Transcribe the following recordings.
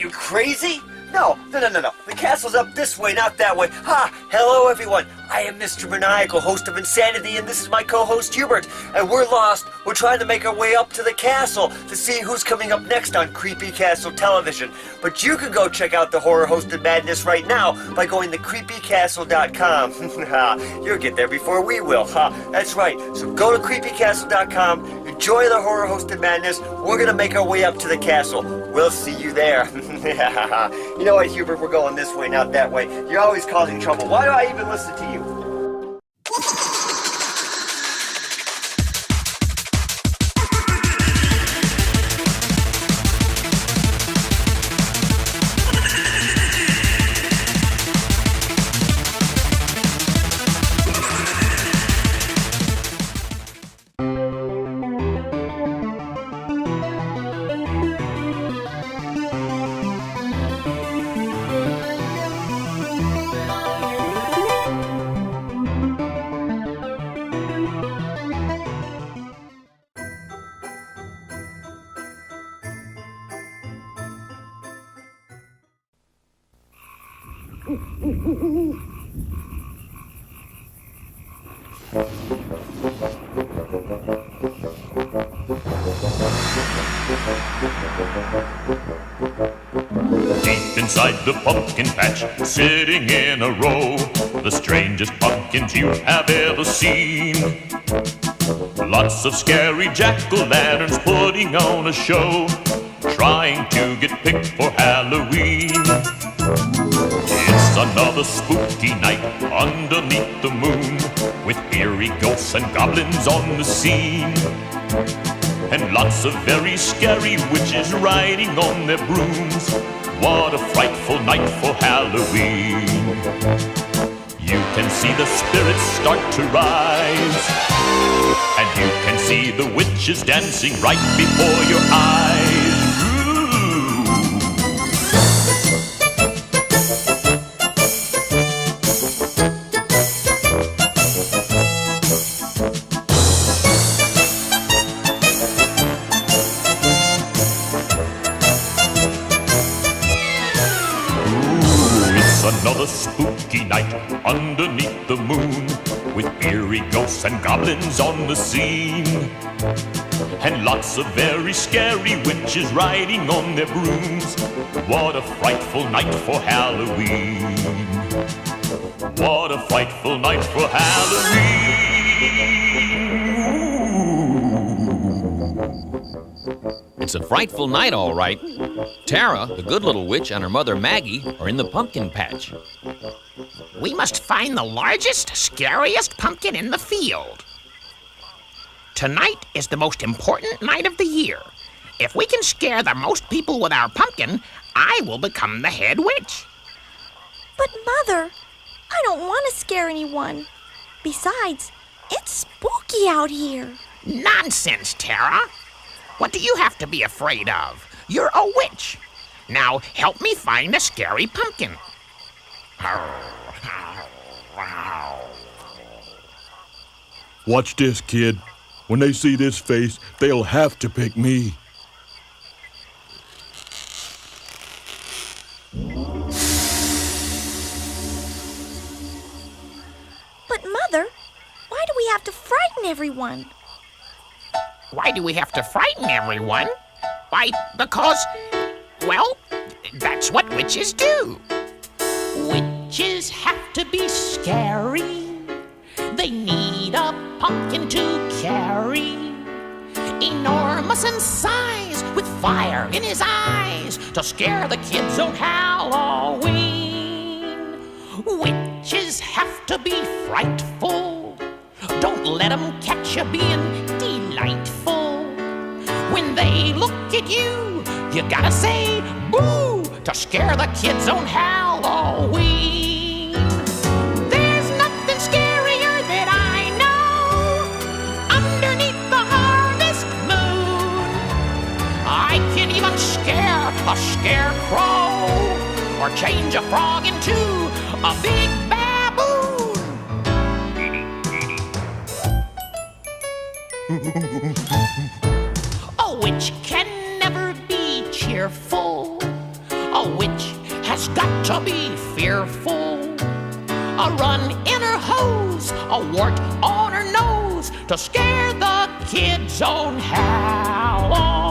you crazy? No. The castle's up this way, not that way. Hello everyone. I am Mr. Maniacal, host of Insanity, and this is my co-host Hubert. And we're lost. We're trying to make our way up to the castle to see who's coming up next on Kreepy Kastle television. But you can go check out the horror-hosted madness right now by going to creepykastle.com. You'll get there before we will. That's right. So go to creepykastle.com, enjoy the horror-hosted madness. We're gonna make our way up to the castle. We'll see you there. You know what, Hubert? We're going this way, not that way. You're always causing trouble. Why do I even listen to you? Deep inside the pumpkin patch, sitting in a row, the strangest pumpkins you have ever seen. Lots of scary jack-o'-lanterns putting on a show, trying to get picked for Halloween. It's another spooky night underneath the moon, with eerie ghosts and goblins on the scene, and lots of very scary witches riding on their brooms. What a frightful night for Halloween. You can see the spirits start to rise, and you can see the witches dancing right before your eyes. Another spooky night underneath the moon, with eerie ghosts and goblins on the scene, and lots of very scary witches riding on their brooms. What a frightful night for Halloween. What a frightful night for Halloween. It's a frightful night, all right. Tara, the good little witch, and her mother Maggie are in the pumpkin patch. We must find the largest, scariest pumpkin in the field. Tonight is the most important night of the year. If we can scare the most people with our pumpkin, I will become the head witch. But, Mother, I don't want to scare anyone. Besides, it's spooky out here. Nonsense, Tara. What do you have to be afraid of? You're a witch. Now, help me find a scary pumpkin. Watch this, kid. When they see this face, they'll have to pick me. But, Mother, why do we have to frighten everyone? Why do we have to frighten everyone? Why, because, well, that's what witches do. Witches have to be scary. They need a pumpkin to carry. Enormous in size, with fire in his eyes, to scare the kids on Halloween. Witches have to be frightful. Don't let them catch you being delightful. When they look at you, you gotta say boo to scare the kids on Halloween. There's nothing scarier that I know underneath the harvest moon. I can even scare a scarecrow or change a frog into a big baboon. A witch can never be cheerful. A to be fearful. A run in her hose, a wart on her nose, to scare the kids on Halloween.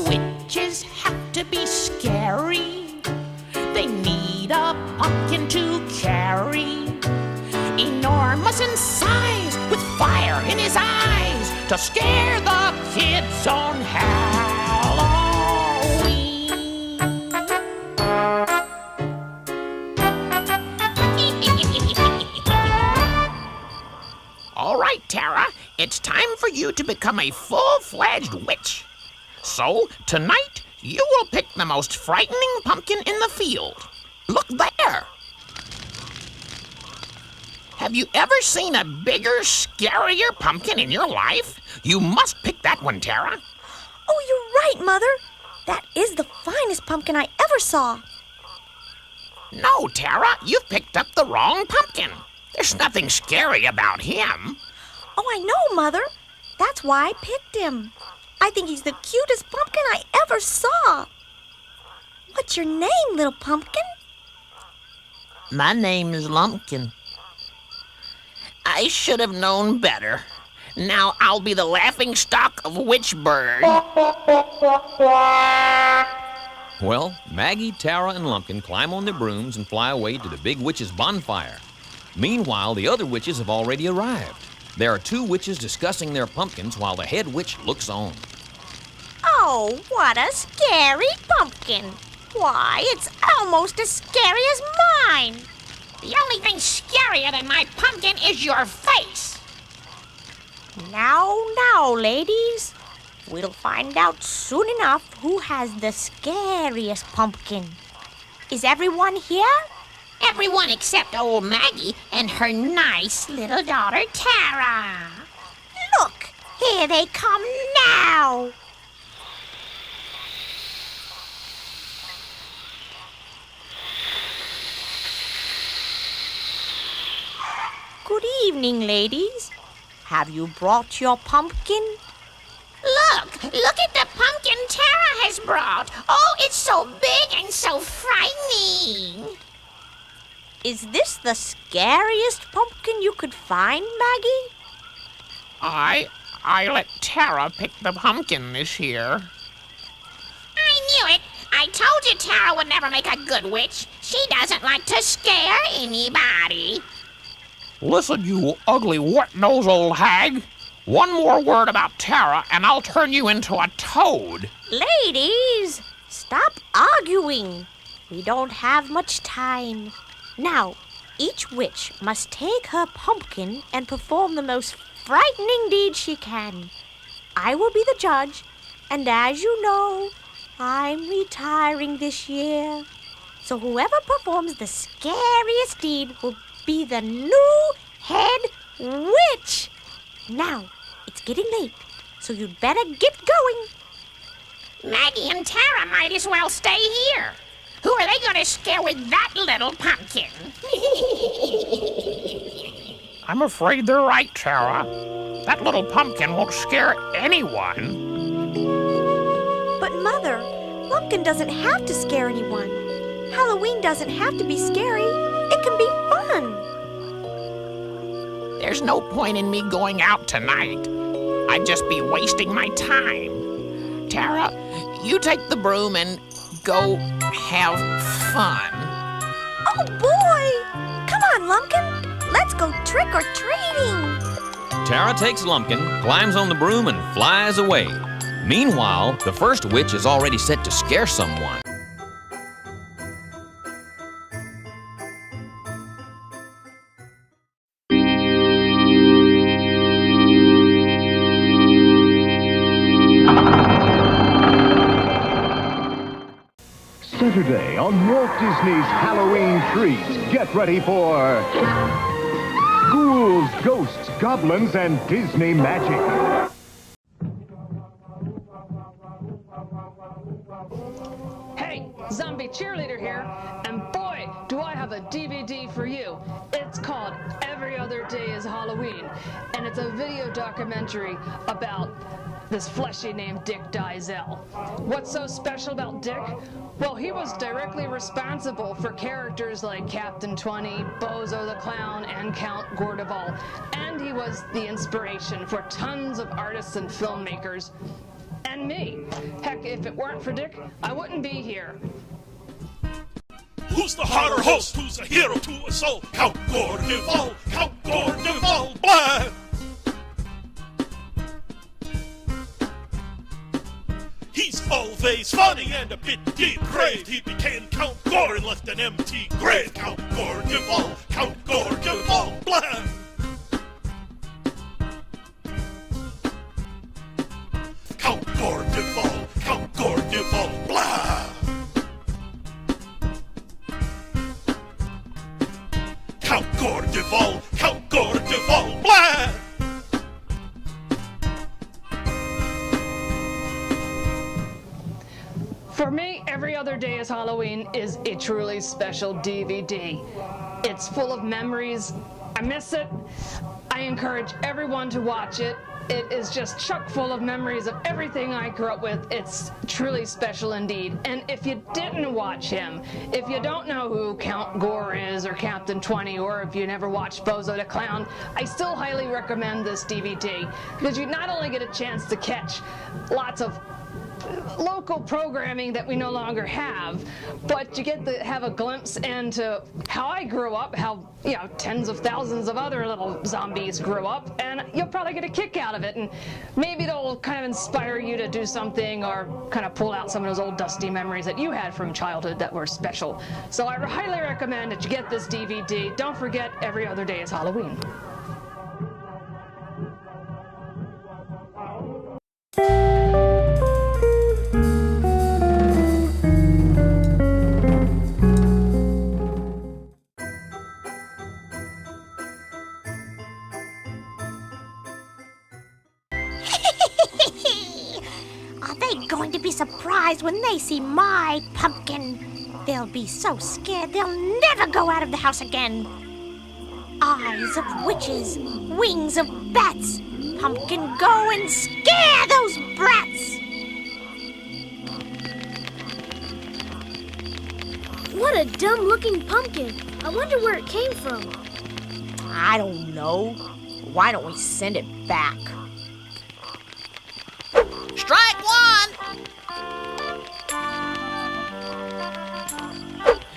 Witches have to be scary. They need a pumpkin to carry. Enormous in size, with fire in his eyes, to scare the kids on Halloween. All right, Tara, it's time for you to become a full-fledged witch. So, tonight, you will pick the most frightening pumpkin in the field. Look there! Have you ever seen a bigger, scarier pumpkin in your life? You must pick that one, Tara. Oh, you're right, Mother. That is the finest pumpkin I ever saw. No, Tara, you've picked up the wrong pumpkin. There's nothing scary about him. Oh, I know, Mother. That's why I picked him. I think he's the cutest pumpkin I ever saw. What's your name, little pumpkin? My name is Lumpkin. I should have known better. Now I'll be the laughingstock of Witchburg. Well, Maggie, Tara, and Lumpkin climb on their brooms and fly away to the big witch's bonfire. Meanwhile, the other witches have already arrived. There are two witches discussing their pumpkins while the head witch looks on. Oh, what a scary pumpkin. Why, it's almost as scary as mine. The only thing scarier than my pumpkin is your face. Now, ladies. We'll find out soon enough who has the scariest pumpkin. Is everyone here? Everyone except old Maggie and her nice little daughter, Tara. Look, here they come now. Good evening, ladies. Have you brought your pumpkin? Look at the pumpkin Tara has brought. Oh, it's so big and so frightening. Is this the scariest pumpkin you could find, Maggie? I let Tara pick the pumpkin this year. I knew it. I told you Tara would never make a good witch. She doesn't like to scare anybody. Listen, you ugly, wet-nosed old hag. One more word about Tara, and I'll turn you into a toad. Ladies, stop arguing. We don't have much time. Now, each witch must take her pumpkin and perform the most frightening deed she can. I will be the judge, and as you know, I'm retiring this year. So whoever performs the scariest deed will be the new head witch. Now, it's getting late, so you'd better get going. Maggie and Tara might as well stay here. Who are they going to scare with that little pumpkin? I'm afraid they're right, Tara. That little pumpkin won't scare anyone. But Mother, Lumpkin doesn't have to scare anyone. Halloween doesn't have to be scary. It can be fun. There's no point in me going out tonight. I'd just be wasting my time. Tara, you take the broom and go have fun. Oh, boy! Come on, Lumpkin. Let's go trick-or-treating. Tara takes Lumpkin, climbs on the broom, and flies away. Meanwhile, the first witch is already set to scare someone. Saturday on Walt Disney's Halloween Treats. Get ready for ghouls, ghosts, goblins, and Disney magic. Hey, zombie cheerleader here, and boy, do I have a DVD for you. It's called Every Other Day is Halloween, and it's a video documentary about this fleshy named Dick Dizell. What's so special about Dick? Well, he was directly responsible for characters like Captain 20, Bozo the Clown, and Count Gordeval, and he was the inspiration for tons of artists and filmmakers. And me. Heck, if it weren't for Dick, I wouldn't be here. Who's the harder host? Who's a hero to us all? Count Gordeval, Count Gordeval, blah! He's always funny and a bit depraved. He became Count Gore and left an empty grave. Count Gordeval, Count Gordeval, blah! Count Gordeval, blah! Count Gordeval, blah! For me, Every Other Day is Halloween is a truly special DVD. It's full of memories. I miss it. I encourage everyone to watch it. It is just chock full of memories of everything I grew up with. It's truly special indeed. And if you didn't watch him, if you don't know who Count Gore is or Captain 20, or if you never watched Bozo the Clown, I still highly recommend this DVD because you not only get a chance to catch lots of local programming that we no longer have, but you get to have a glimpse into how I grew up, how, you know, tens of thousands of other little zombies grew up, and you'll probably get a kick out of it, and maybe it'll kind of inspire you to do something or kind of pull out some of those old dusty memories that you had from childhood that were special. So I highly recommend that you get this DVD. Don't forget, Every Other Day is Halloween. Going to be surprised when they see my pumpkin. They'll be so scared they'll never go out of the house again. Eyes of witches, wings of bats. Pumpkin, go and scare those brats. What a dumb-looking pumpkin. I wonder where it came from. I don't know. Why don't we send it back? Strike one!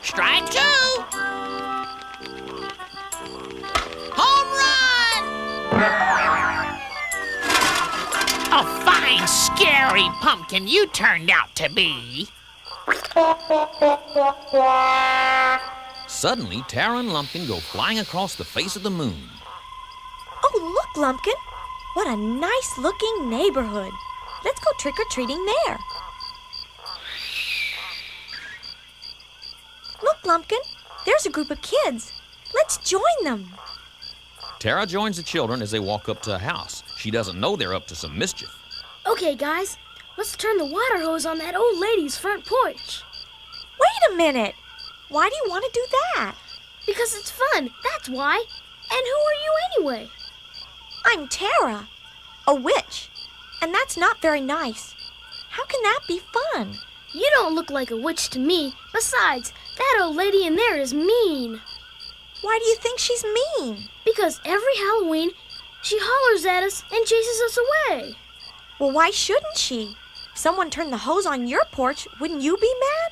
Strike two! Home run! A fine, scary pumpkin you turned out to be. Suddenly, Tara and Lumpkin go flying across the face of the moon. Oh, look, Lumpkin. What a nice-looking neighborhood. Let's go trick-or-treating there. Look, Lumpkin. There's a group of kids. Let's join them. Tara joins the children as they walk up to a house. She doesn't know they're up to some mischief. Okay, guys. Let's turn the water hose on that old lady's front porch. Wait a minute. Why do you want to do that? Because it's fun, that's why. And who are you anyway? I'm Tara, a witch. And that's not very nice. How can that be fun? You don't look like a witch to me. Besides, that old lady in there is mean. Why do you think she's mean? Because every Halloween, she hollers at us and chases us away. Well, why shouldn't she? If someone turned the hose on your porch, wouldn't you be mad?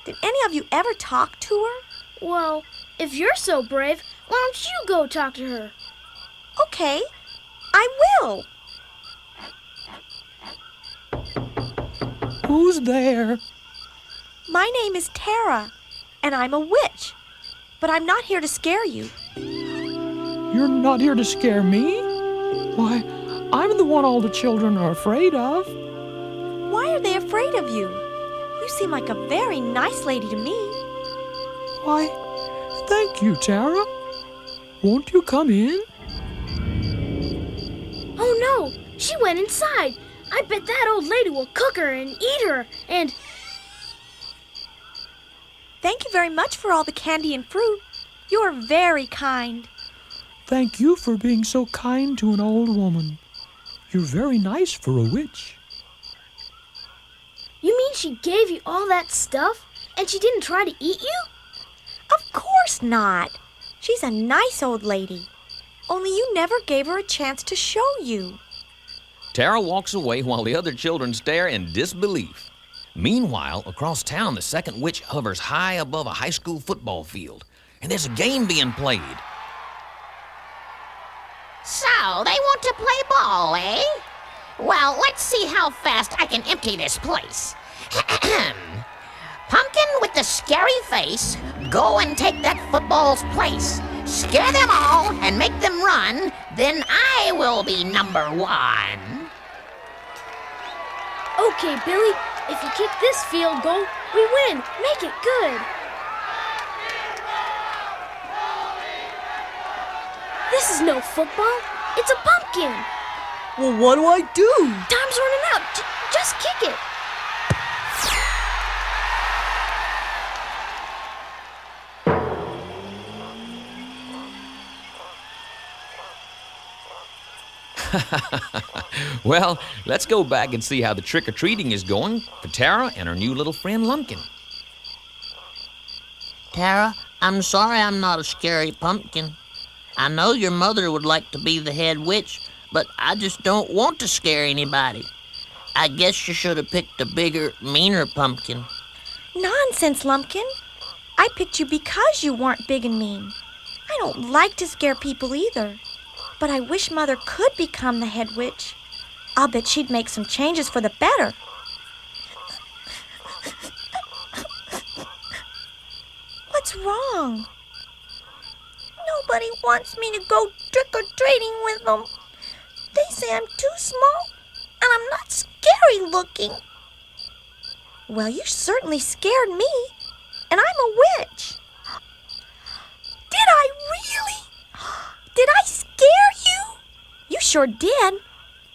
Did any of you ever talk to her? Well, if you're so brave, why don't you go talk to her? Okay, I will. Who's there? My name is Tara, and I'm a witch. But I'm not here to scare you. You're not here to scare me? Why, I'm the one all the children are afraid of. Why are they afraid of you? You seem like a very nice lady to me. Why, thank you, Tara. Won't you come in? Oh no, she went inside. I bet that old lady will cook her and eat her and... Thank you very much for all the candy and fruit. You're very kind. Thank you for being so kind to an old woman. You're very nice for a witch. You mean she gave you all that stuff and she didn't try to eat you? Of course not. She's a nice old lady. Only you never gave her a chance to show you. Tara walks away while the other children stare in disbelief. Meanwhile, across town, the second witch hovers high above a high school football field, and there's a game being played. So, they want to play ball, eh? Well, let's see how fast I can empty this place. Pumpkin with the scary face, go and take that football's place. Scare them all and make them run, then I will be number one. Okay, Billy, if you kick this field goal, we win. Make it good. This is no football. It's a pumpkin. Well, what do I do? Time's running out. Just kick it. Well, let's go back and see how the trick-or-treating is going for Tara and her new little friend Lumpkin. Tara, I'm sorry I'm not a scary pumpkin. I know your mother would like to be the head witch, but I just don't want to scare anybody. I guess you should have picked a bigger, meaner pumpkin. Nonsense, Lumpkin. I picked you because you weren't big and mean. I don't like to scare people either. But I wish Mother could become the head witch. I'll bet she'd make some changes for the better. What's wrong? Nobody wants me to go trick-or-treating with them. They say I'm too small and I'm not scary looking. Well, you certainly scared me, and I'm a witch. Did I really? Did I scare you? You sure did.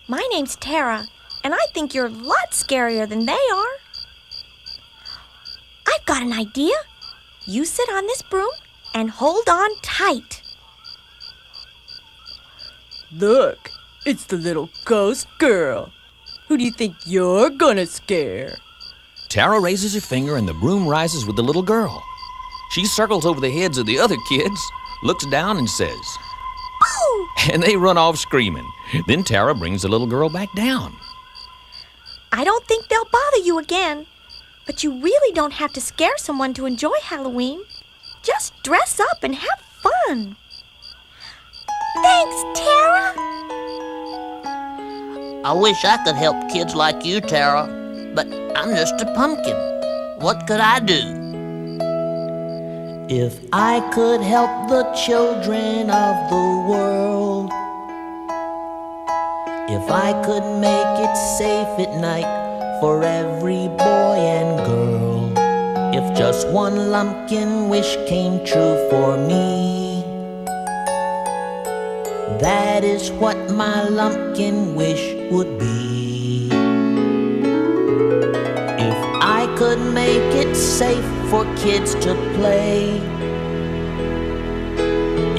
My name's Tara, and I think you're a lot scarier than they are. I've got an idea. You sit on this broom and hold on tight. Look, it's the little ghost girl. Who do you think you're gonna scare? Tara raises her finger and the broom rises with the little girl. She circles over the heads of the other kids, looks down and says, Boo! And they run off screaming. Then Tara brings the little girl back down. I don't think they'll bother you again. But you really don't have to scare someone to enjoy Halloween. Just dress up and have fun. Thanks, Tara. I wish I could help kids like you, Tara, but I'm just a pumpkin. What could I do? If I could help the children of the world, if I could make it safe at night for every boy and girl, if just one lumpkin wish came true for me, that is what my lumpkin wish would be. If I could make it safe for kids to play,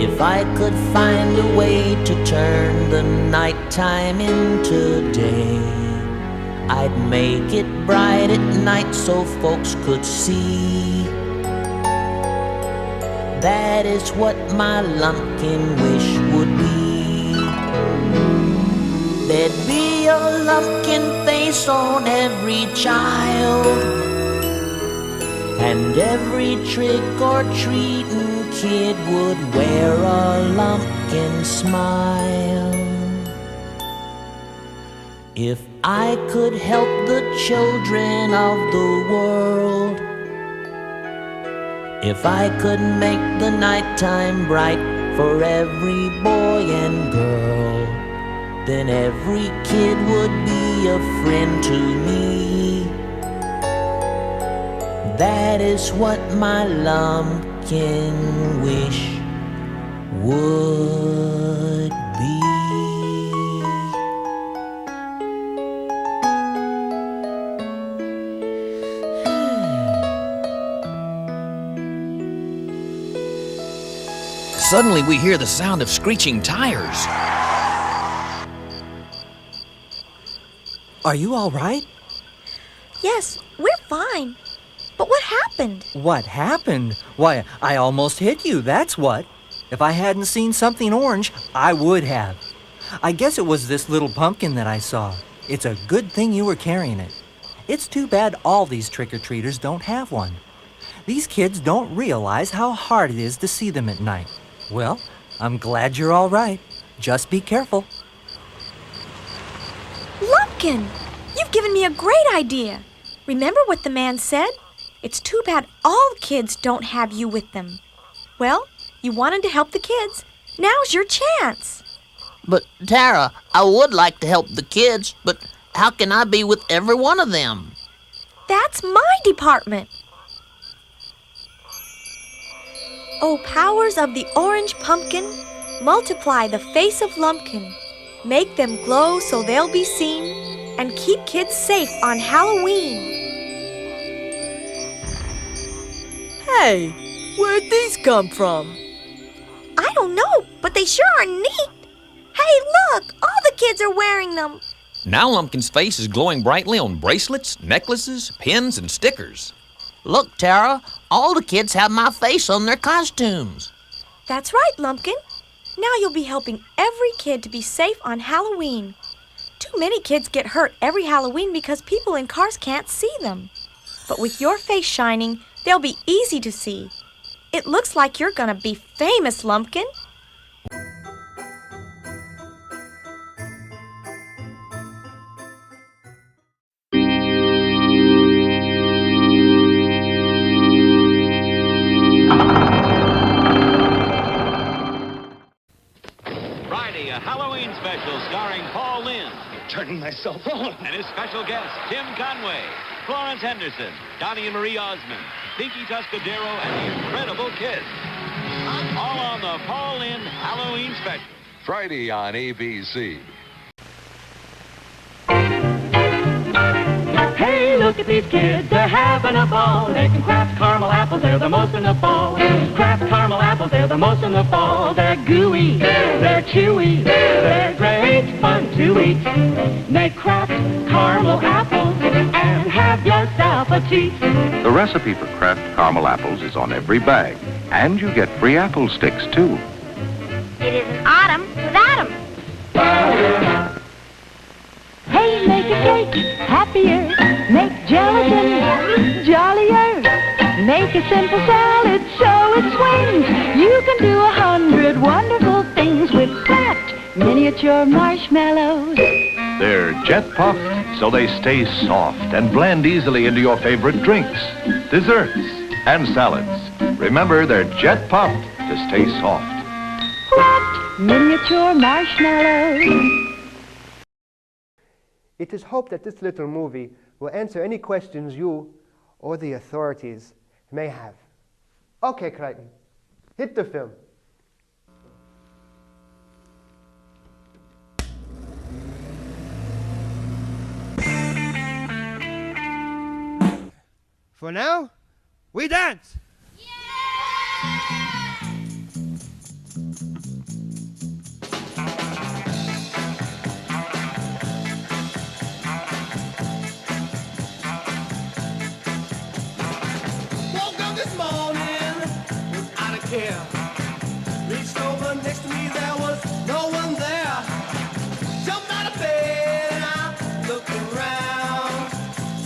if I could find a way to turn the nighttime into day, I'd make it bright at night so folks could see. That is what my lumpkin wish would be. There'd be a lumpkin face on every child, and every trick-or-treating kid would wear a lumpkin smile. If I could help the children of the world, if I could make the nighttime bright for every boy and girl, then every kid would be a friend to me. That is what my lumpkin wish would be. Suddenly, we hear the sound of screeching tires. Are you all right? Yes, we're fine. But what happened? What happened? Why, I almost hit you, that's what. If I hadn't seen something orange, I would have. I guess it was this little pumpkin that I saw. It's a good thing you were carrying it. It's too bad all these trick-or-treaters don't have one. These kids don't realize how hard it is to see them at night. Well, I'm glad you're all right. Just be careful. Lumpkin, you've given me a great idea. Remember what the man said? It's too bad all kids don't have you with them. Well, you wanted to help the kids. Now's your chance. But, Tara, I would like to help the kids, but how can I be with every one of them? That's my department. O powers of the orange pumpkin, multiply the face of Lumpkin. Make them glow so they'll be seen, and keep kids safe on Halloween. Hey, where'd these come from? I don't know, but they sure are neat. Hey, look, all the kids are wearing them. Now Lumpkin's face is glowing brightly on bracelets, necklaces, pins, and stickers. Look, Tara, all the kids have my face on their costumes. That's right, Lumpkin. Now you'll be helping every kid to be safe on Halloween. Too many kids get hurt every Halloween because people in cars can't see them. But with your face shining, they'll be easy to see. It looks like you're gonna be famous, Lumpkin. Friday, a Halloween special starring Paul Lynde. Turning myself on. And his special guests, Tim Conway, Florence Henderson, Donnie and Marie Osmond, Pinky Tuscadero, and the Incredible Kids. All on the Paul Lynde Halloween special. Friday on ABC. Hey, look at these kids, they're having a ball. Making Kraft caramel apples, they're the most in the fall. Kraft caramel apples, they're the most in the fall. They're gooey, they're chewy, they're great fun to eat. Make Kraft caramel apples and have yourself a treat. The recipe for Kraft caramel apples is on every bag, and you get free apple sticks, too. It isn't autumn without 'em. Hey, make a cake happier. Make gelatin jollier. Make a simple salad so it swings. You can do 100 wonderful things with Kraft miniature marshmallows. They're jet puffed, so they stay soft and blend easily into your favorite drinks, desserts, and salads. Remember, they're jet puffed to stay soft. Kraft miniature marshmallows. It is hoped that this little movie will answer any questions you or the authorities may have. Okay, Kreepy, hit the film. For now, we dance! Care. Reached over next to me, there was no one there. Jumped out of bed and I looked around.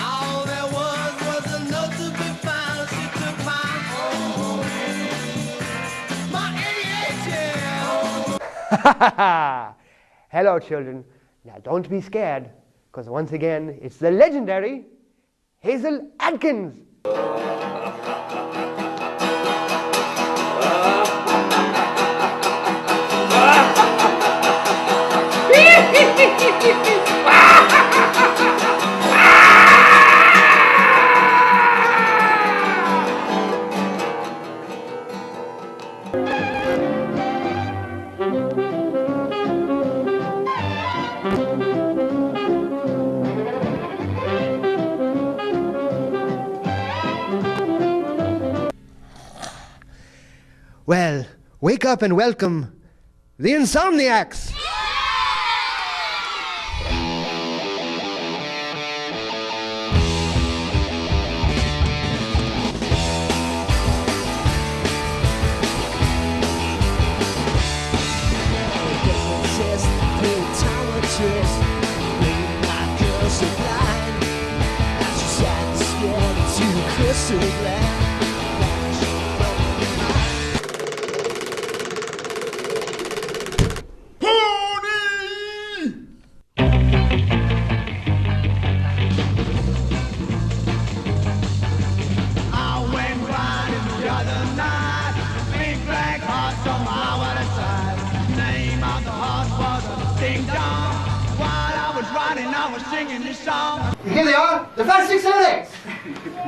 All there was a note to be found. She took my 88 Hello, children. Now don't be scared, because once again, it's the legendary Hazel Adkins. Well, wake up and welcome the Insomniacs! Here they are, the Fantastic Sonics!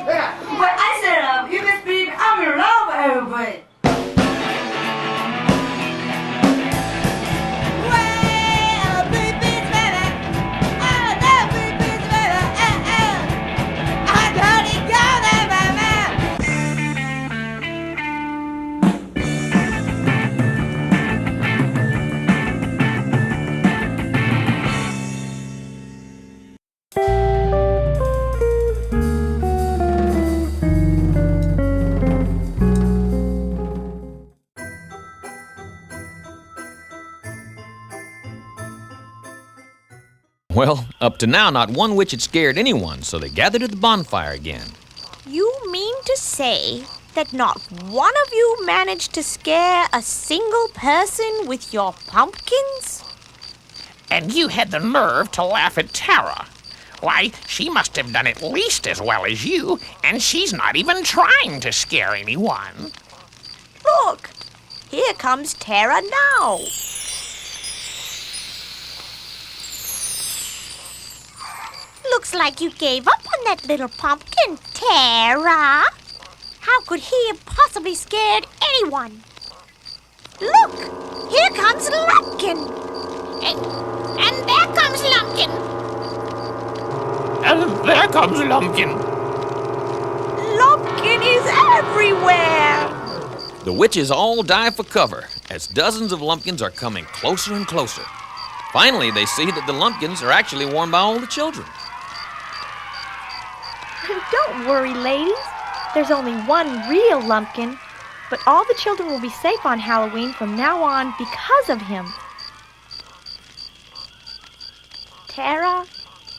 Yeah. But I said, you can speak, I'm in love with everybody. Well, up to now, not one witch had scared anyone, so they gathered at the bonfire again. You mean to say that not one of you managed to scare a single person with your pumpkins? And you had the nerve to laugh at Tara. Why, she must have done at least as well as you, and she's not even trying to scare anyone. Look, here comes Tara now. Looks like you gave up on that little pumpkin, Tara. How could he have possibly scared anyone? Look, here comes Lumpkin. And there comes Lumpkin. And there comes Lumpkin. Lumpkin is everywhere. The witches all dive for cover as dozens of lumpkins are coming closer and closer. Finally, they see that the lumpkins are actually worn by all the children. Don't worry, ladies. There's only one real Lumpkin, but all the children will be safe on Halloween from now on because of him. Tara,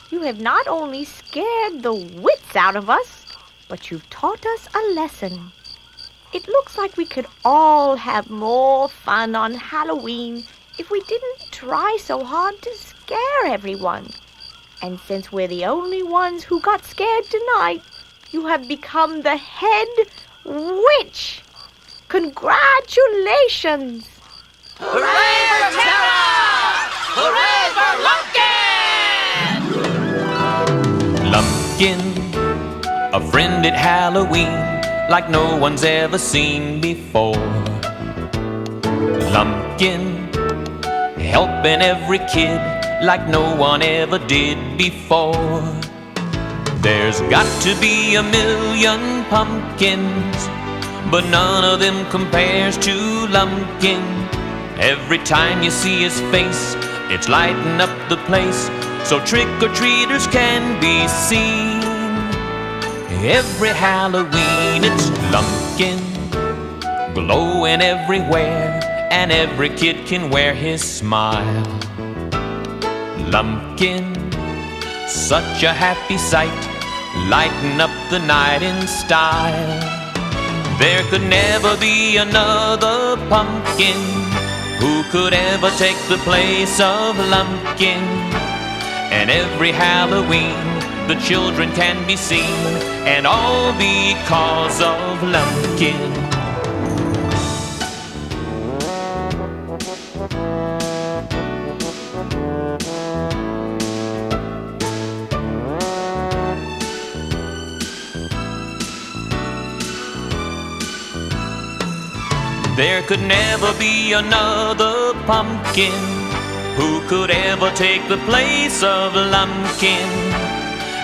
you have not only scared the wits out of us, but you've taught us a lesson. It looks like we could all have more fun on Halloween if we didn't try so hard to scare everyone. And since we're the only ones who got scared tonight, you have become the head witch. Congratulations! Hooray for Tara! Hooray for Lumpkin! Lumpkin, a friend at Halloween like no one's ever seen before. Lumpkin, helping every kid like no one ever did before. There's got to be 1,000,000 pumpkins, but none of them compares to Lumpkin. Every time you see his face, it's lighting up the place, so trick-or-treaters can be seen. Every Halloween it's Lumpkin, glowing everywhere, and every kid can wear his smile. Lumpkin, such a happy sight, lighting up the night in style. There could never be another pumpkin who could ever take the place of Lumpkin. And every Halloween the children can be seen, and all because of Lumpkin. There could never be another pumpkin who could ever take the place of Lumpkin.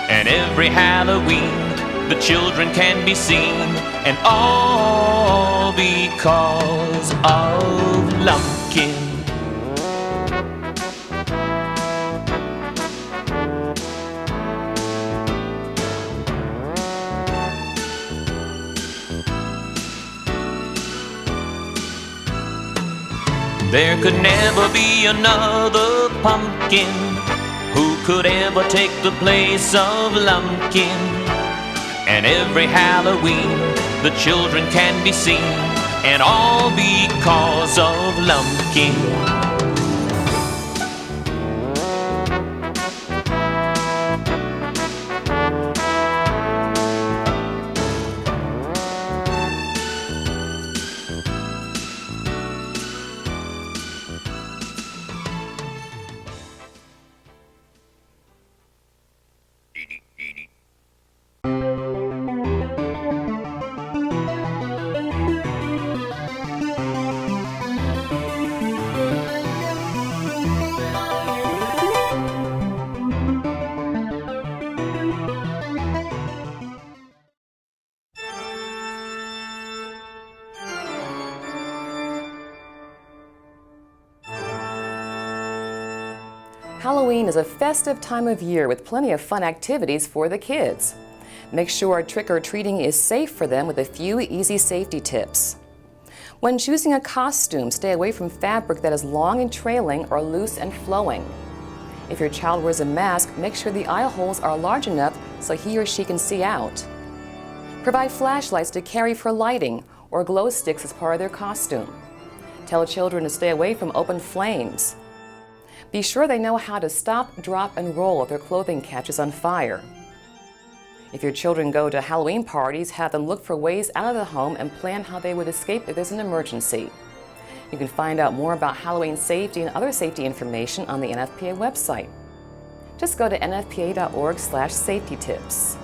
And every Halloween the children can be seen, and all because of Lumpkin. There could never be another pumpkin who could ever take the place of Lumpkin. And every Halloween the children can be seen, and all because of Lumpkin. Halloween is a festive time of year with plenty of fun activities for the kids. Make sure trick-or-treating is safe for them with a few easy safety tips. When choosing a costume, stay away from fabric that is long and trailing or loose and flowing. If your child wears a mask, make sure the eye holes are large enough so he or she can see out. Provide flashlights to carry for lighting or glow sticks as part of their costume. Tell children to stay away from open flames. Be sure they know how to stop, drop, and roll if their clothing catches on fire. If your children go to Halloween parties, have them look for ways out of the home and plan how they would escape if there's an emergency. You can find out more about Halloween safety and other safety information on the NFPA website. Just go to nfpa.org/safety tips.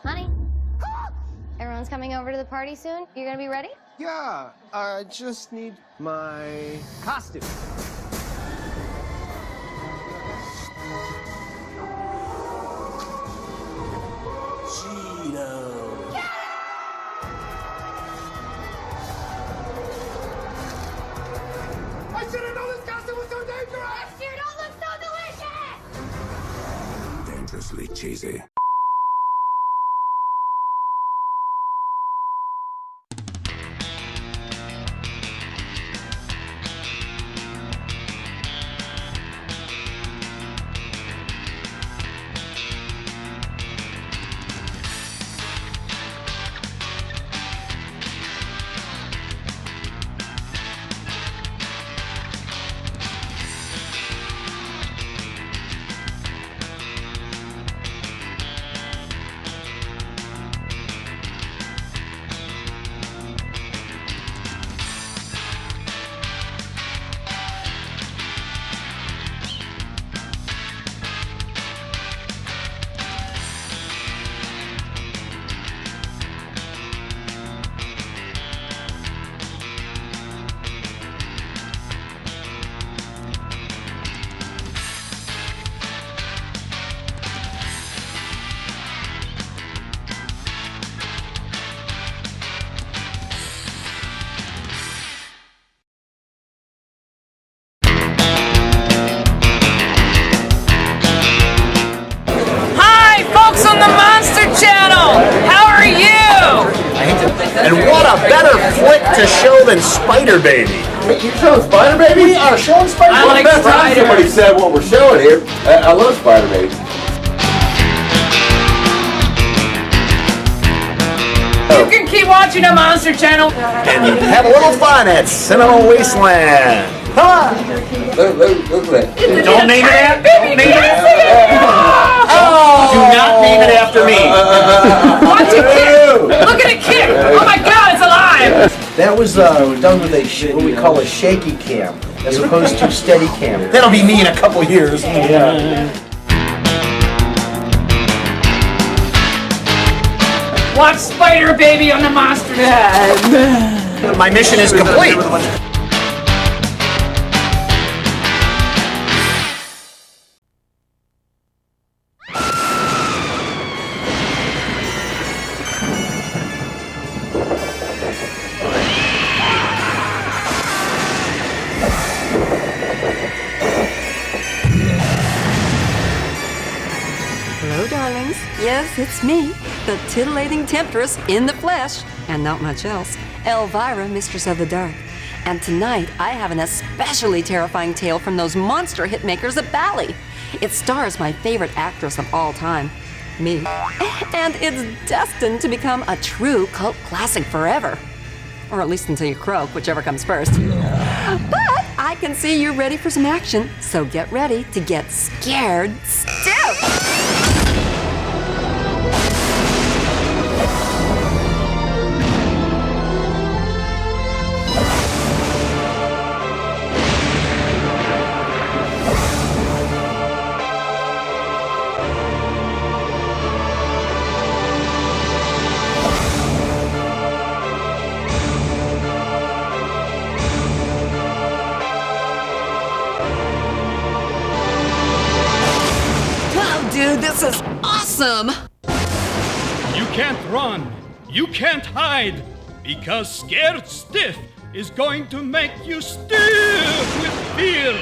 Honey, everyone's coming over to the party soon. You're gonna be ready? Yeah, I just need my costume. I should have known this costume was so dangerous! You don't look so delicious! Dangerously cheesy. And what a better flick to show than Spider Baby. You showing Spider Baby? We are showing Spider Baby. Well, the best time somebody said what we're showing here. I love Spider Baby. You can keep watching the Monster Channel. And have a little fun at Cinema Wasteland. Come on. Look at that. Don't name it after me. Don't name it after me. Do not name it after me. Watch it kick. Look at it kick. Oh my God, it's alive. That was done with what we call a shaky cam, as opposed to steady cam. That'll be me in a couple years. Yeah. Watch Spider Baby on the Monster Channel. My mission is complete. Hello, darlings. Yes, it's me, the titillating temptress in the flesh, and not much else, Elvira, Mistress of the Dark. And tonight, I have an especially terrifying tale from those monster hitmakers at Bally. It stars my favorite actress of all time, me. And it's destined to become a true cult classic forever. Or at least until you croak, whichever comes first. But I can see you're ready for some action, so get ready to get scared stiff! Dude, this is awesome! You can't run. You can't hide. Because Scared Stiff is going to make you stiff with fear.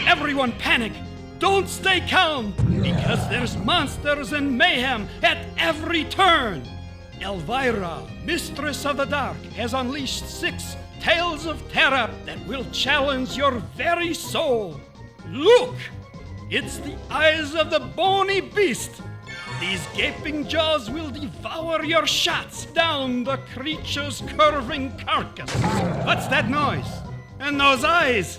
Everyone panic. Don't stay calm. Because there's monsters and mayhem at every turn. Elvira, Mistress of the Dark, has unleashed 6 tales of terror that will challenge your very soul. Look! It's the eyes of the bony beast. These gaping jaws will devour your shots down the creature's curving carcass. What's that noise? And those eyes?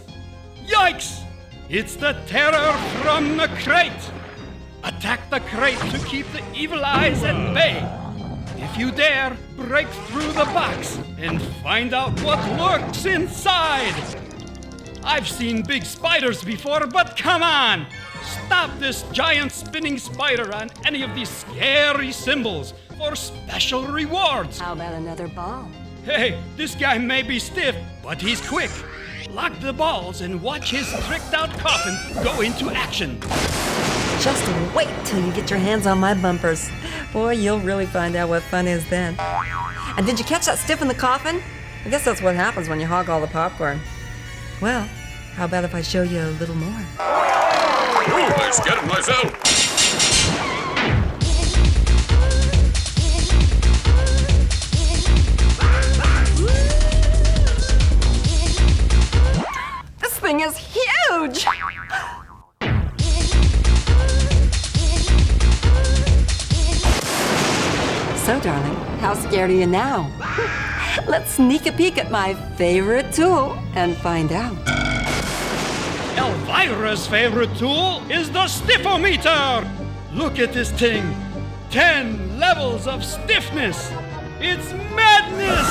Yikes! It's the terror from the crate. Attack the crate to keep the evil eyes at bay. If you dare, break through the box and find out what lurks inside. I've seen big spiders before, but come on! Stop this giant spinning spider on any of these scary symbols for special rewards. How about another ball? Hey, this guy may be stiff, but he's quick. Lock the balls and watch his tricked-out coffin go into action. Just wait till you get your hands on my bumpers. Boy, you'll really find out what fun is then. And did you catch that stiff in the coffin? I guess that's what happens when you hog all the popcorn. Well, how about if I show you a little more? Oh, I scared myself. This thing is huge! So, darling, how scared are you now? Let's sneak a peek at my favorite tool and find out. Elvira's favorite tool is the Stiffometer! Look at this thing. 10 levels of stiffness. It's madness!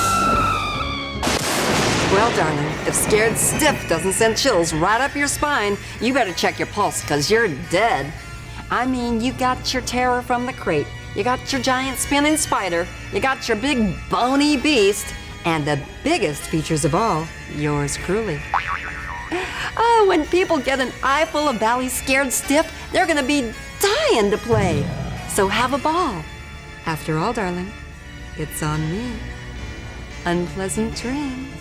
Well, darling, if Scared Stiff doesn't send chills right up your spine, you better check your pulse, because you're dead. I mean, you got your terror from the crate, you got your giant spinning spider, you got your big bony beast, and the biggest features of all, yours truly. Oh, when people get an eye full of Bally Scared Stiff, they're gonna be dying to play. So have a ball. After all, darling, it's on me. Unpleasant dreams.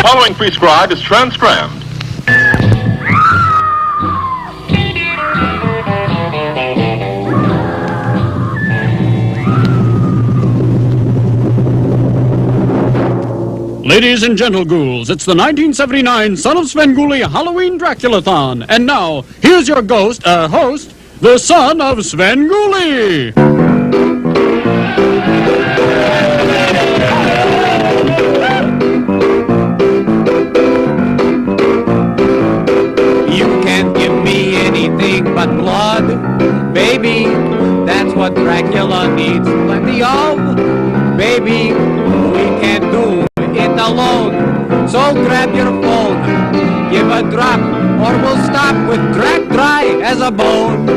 Following prescribed is transcribed. Ladies and gentleghouls, it's the 1979 Son of Svengoolie Halloween Draculathon. And now, here's your host, the Son of Svengoolie. You can't give me anything but blood, baby. That's what Dracula needs plenty of, baby. We can't do it alone. So grab your phone, give a drop, or we'll stop with Drac dry as a bone.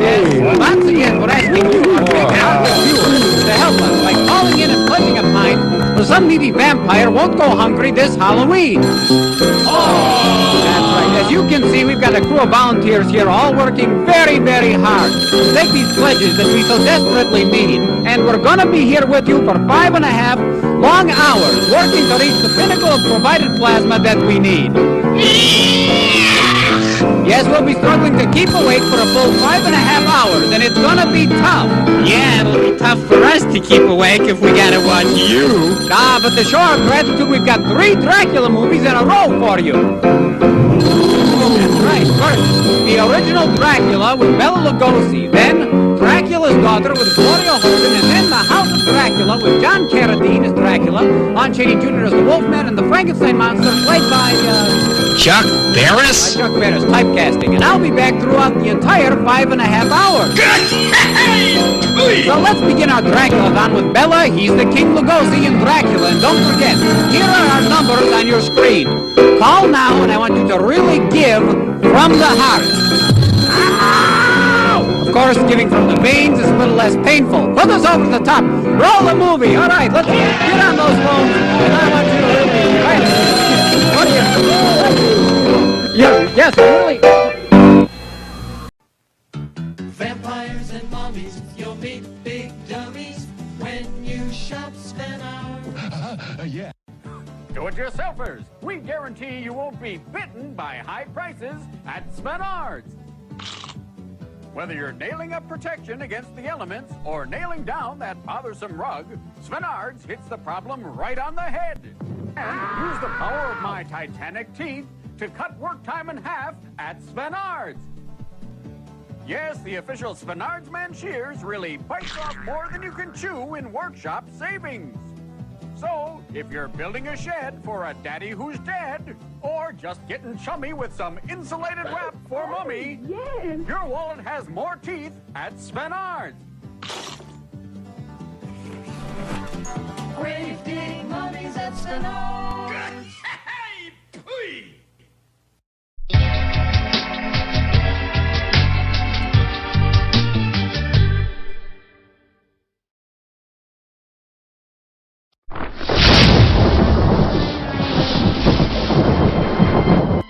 And once again, we're asking you, our big outlet viewers, to help us by calling in and pledging a pint, or some needy vampire won't go hungry this Halloween. Oh! That's right. As you can see, we've got a crew of volunteers here all working very, very hard to take these pledges that we so desperately need. And we're going to be here with you for 5.5 long hours, working to reach the pinnacle of provided plasma that we need. Yes, we'll be struggling to keep awake for a full 5.5 hours, and it's gonna be tough. Yeah, it'll be tough for us to keep awake if we gotta watch you. But to show our gratitude, we've got 3 Dracula movies in a row for you. That's right. First, the original Dracula with Bela Lugosi. Then, Dracula's Daughter with Gloria Holden. And then The House of Dracula with John Carradine as Dracula, Lon Chaney Jr. as the Wolfman, and the Frankenstein monster played by, Chuck Barris? Chuck Barris, typecasting. And I'll be back throughout the entire 5.5 hours. So let's begin our Draculathon with Bela. He's the King Lugosi in Dracula. And don't forget, here are our numbers on your screen. Call now, and I want you to really give from the heart. Of course, giving from the veins is a little less painful. Put us over the top. Roll the movie. All right, let's get on those phones. And I want you to really... What do you... Yes, really... Vampires and mummies, you'll meet big dummies when you shop Sven Yeah. Do-it-yourselfers. We guarantee you won't be bitten by high prices at Svenard's. Whether you're nailing up protection against the elements or nailing down that bothersome rug, Svenard's hits the problem right on the head. And use the power of my titanic teeth to cut work time in half at Svenard's. Yes, the official Svenard's Man Shears really bites off more than you can chew in workshop savings. So, if you're building a shed for a daddy who's dead, or just getting chummy with some insulated wrap for Mummy, your wallet has more teeth at Svenard's. Grave digging mummies at Sven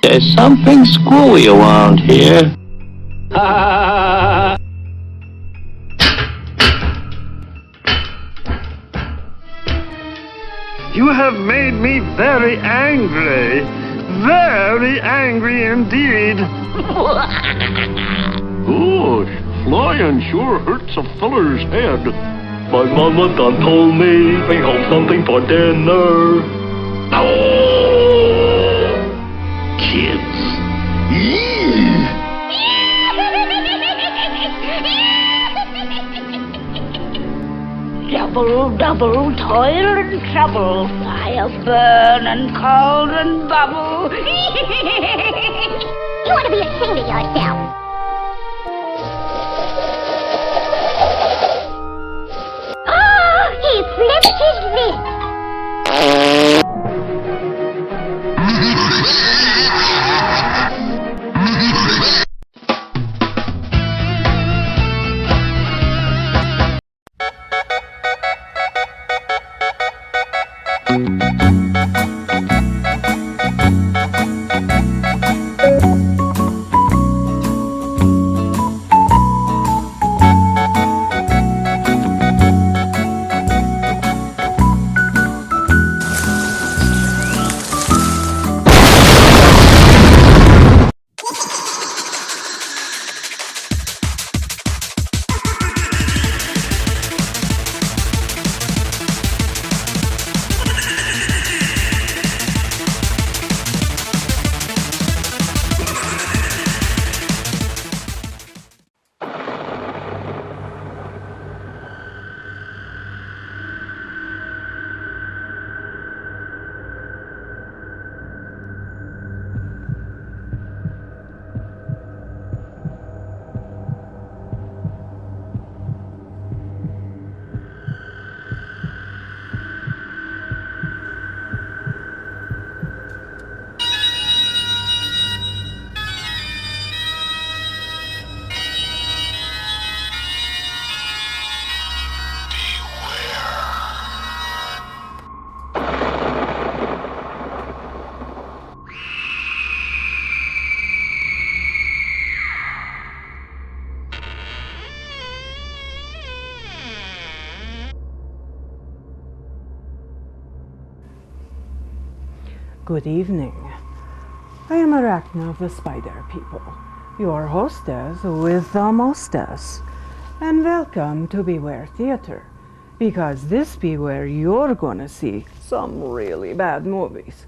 There's something screwy around here. You have made me very angry. Very angry indeed. Gosh, flying sure hurts a feller's head. My mama done told me bring home something for dinner. Kids. Double, double, toil and trouble, fire burn and cold and bubble. You ought to be ashamed of yourself. Oh, he flipped his wrist. Good evening. I am Arachna of the Spider People, your hostess with the mostess. And welcome to Beware Theater, because this be where you're gonna see some really bad movies.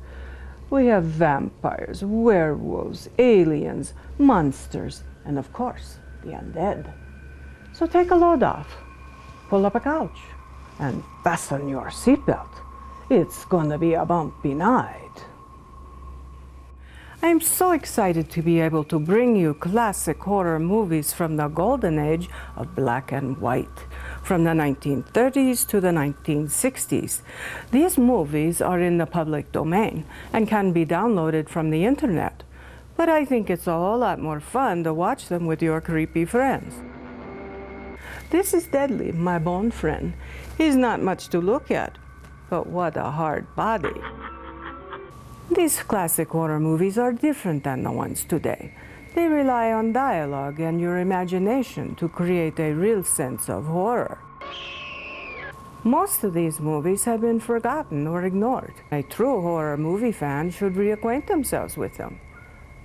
We have vampires, werewolves, aliens, monsters, and of course, the undead. So take a load off, pull up a couch, and fasten your seatbelt. It's gonna be a bumpy night. I'm so excited to be able to bring you classic horror movies from the golden age of black and white, from the 1930s to the 1960s. These movies are in the public domain and can be downloaded from the internet, but I think it's a whole lot more fun to watch them with your creepy friends. This is Deadly, my bone friend. He's not much to look at, but what a hard body. These classic horror movies are different than the ones today. They rely on dialogue and your imagination to create a real sense of horror. Most of these movies have been forgotten or ignored. A true horror movie fan should reacquaint themselves with them.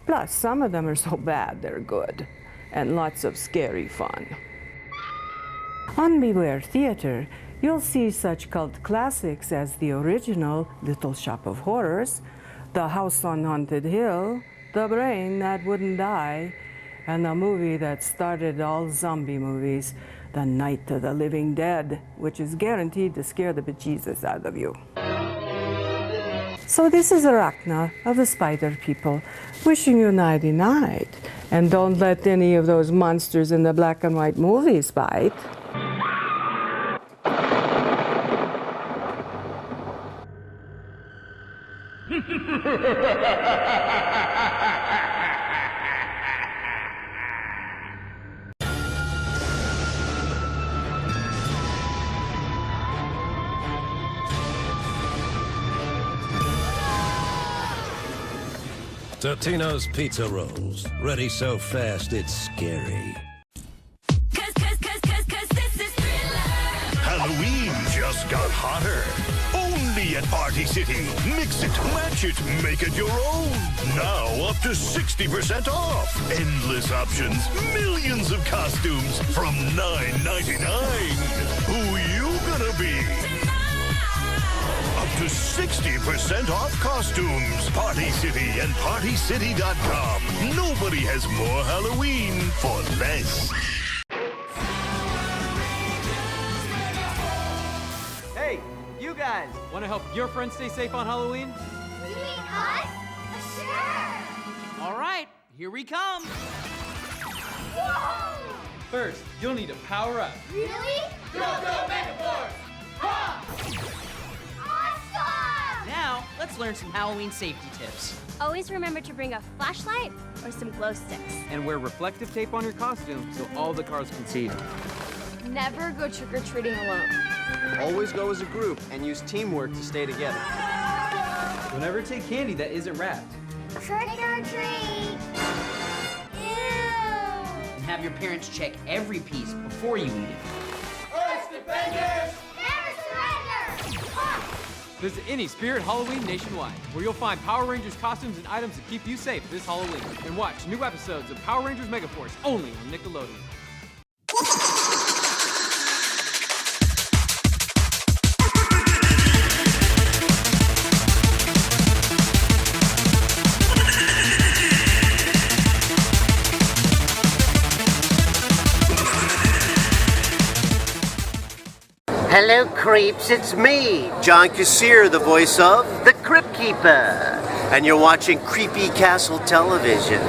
Plus, some of them are so bad they're good, and lots of scary fun. On Beware Theater, you'll see such cult classics as the original Little Shop of Horrors, The House on Haunted Hill, The Brain That Wouldn't Die, and the movie that started all zombie movies, The Night of the Living Dead, which is guaranteed to scare the bejesus out of you. So this is Arachna of the Spider People, wishing you nighty-night. And don't let any of those monsters in the black and white movies bite. Totino's Pizza Rolls. Ready so fast, it's scary. Halloween just got hotter. Only at Party City. Mix it, match it, make it your own. Now up to 60% off. Endless options, millions of costumes from $9.99. Who you gonna be? Up to 60% off costumes. Party City and PartyCity.com. Nobody has more Halloween for less. Hey, you guys! Want to help your friends stay safe on Halloween? You mean us? Sure! All right, here we come! Whoa! First, you'll need to power up. Really? Go, Megaforce! Ha! Awesome! Now, let's learn some Halloween safety tips. Always remember to bring a flashlight or some glow sticks. And wear reflective tape on your costume so all the cars can see you. Never go trick-or-treating alone. Always go as a group and use teamwork to stay together. Don't ever take candy that isn't wrapped. Trick or treat! And have your parents check every piece before you eat it. Earth's defenders! Never surrender! Visit any Spirit Halloween nationwide, where you'll find Power Rangers costumes and items to keep you safe this Halloween. And watch new episodes of Power Rangers Megaforce only on Nickelodeon. Hello, creeps. It's me, John Kassir, the voice of the Crypt Keeper. And you're watching Kreepy Kastle television.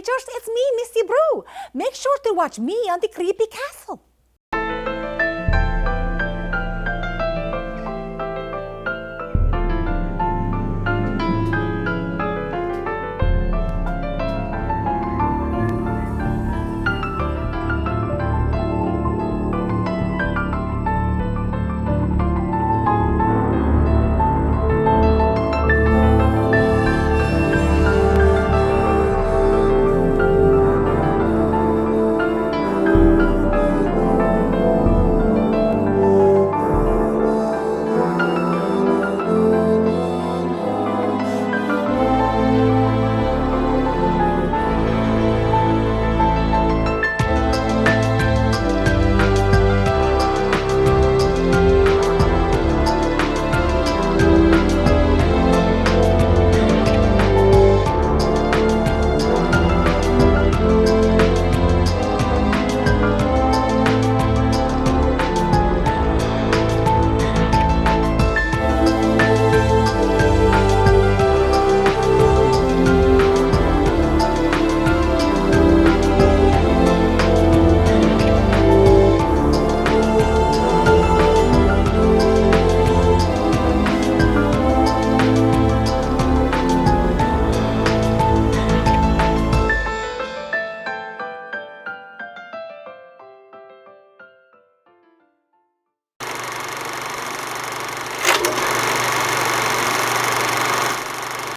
teenagers, it's me, Missy Brew. Make sure to watch me on the Kreepy Kastle.